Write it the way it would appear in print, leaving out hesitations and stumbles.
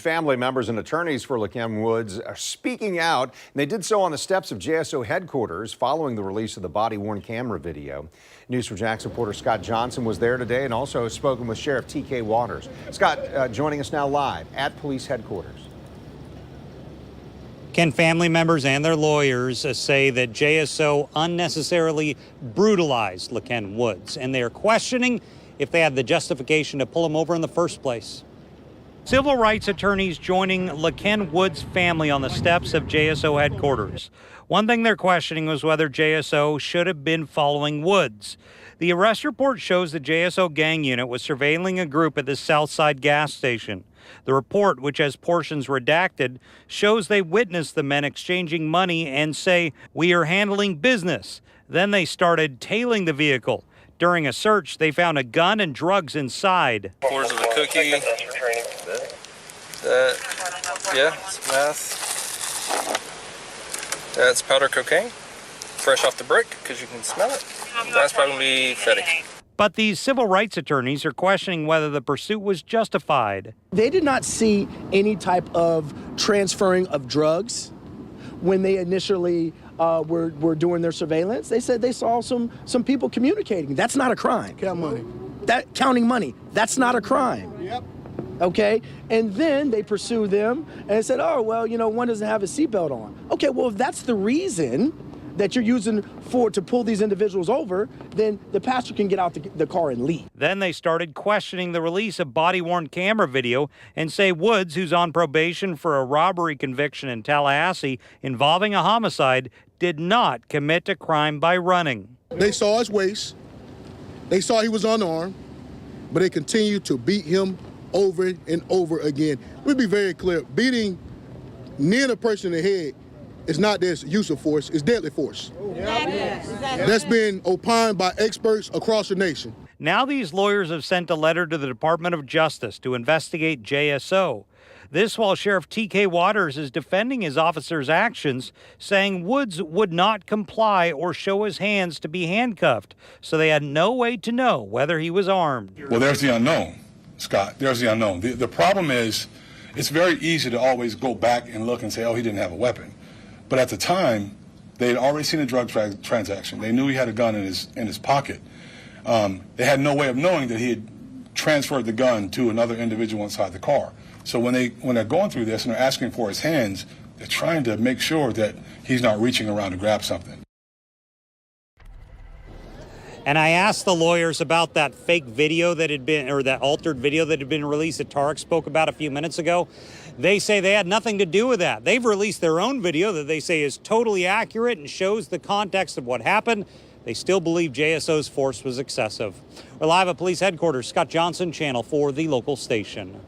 family members and attorneys for LaKen Woods are speaking out, and they did so on the steps of JSO headquarters following the release of the body-worn camera video. News for Jackson reporter Scott Johnson was there today and also has spoken with Sheriff T.K. Waters. Scott, joining us now live at police headquarters. Can family members and their lawyers say that JSO unnecessarily brutalized LaKen Woods, and they are questioning if they had the justification to pull him over in the first place. Civil rights attorneys joining LaKen Woods' family on the steps of JSO headquarters. One thing they're questioning was whether JSO should have been following Woods. The arrest report shows the JSO gang unit was surveilling a group at the Southside gas station. The report, which has portions redacted, shows they witnessed the men exchanging money and say, "We are handling business." Then they started tailing the vehicle. During a search, they found a gun and drugs inside. Floors of a cookie. It's meth. That's powder cocaine. Fresh off the brick, because you can smell it. That's probably fetty. But these civil rights attorneys are questioning whether the pursuit was justified. They did not see any type of transferring of drugs when they initially were doing their surveillance. They said they saw some people communicating. That's not a crime. Counting money, that's not a crime. Yep. Okay, and then they pursued them and said, oh, well, one doesn't have a seatbelt on. Okay, well, if that's the reason that you're using to pull these individuals over, then the pastor can get out the car and leave. Then they started questioning the release of body-worn camera video and say Woods, who's on probation for a robbery conviction in Tallahassee involving a homicide, did not commit a crime by running. They saw his waist. They saw he was unarmed, but they continued to beat him over and over again. We'll be very clear. Beating near a person in the head is not this use of force, it's deadly force. That's been opined by experts across the nation. Now these lawyers have sent a letter to the Department of Justice to investigate JSO. This while Sheriff T.K. Waters is defending his officer's actions, saying Woods would not comply or show his hands to be handcuffed, so they had no way to know whether he was armed. Well, there's the unknown, Scott. There's the unknown. The problem is it's very easy to always go back and look and say, oh, he didn't have a weapon. But at the time, they had already seen a drug transaction. They knew he had a gun in his pocket. They had no way of knowing that he had transferred the gun to another individual inside the car. So when they're going through this and they're asking for his hands, they're trying to make sure that he's not reaching around to grab something. And I asked the lawyers about that fake video that had been, or that altered video that had been released that Tarek spoke about a few minutes ago. They say they had nothing to do with that. They've released their own video that they say is totally accurate and shows the context of what happened. They still believe JSO's force was excessive. We're live at police headquarters. Scott Johnson, Channel 4, the local station.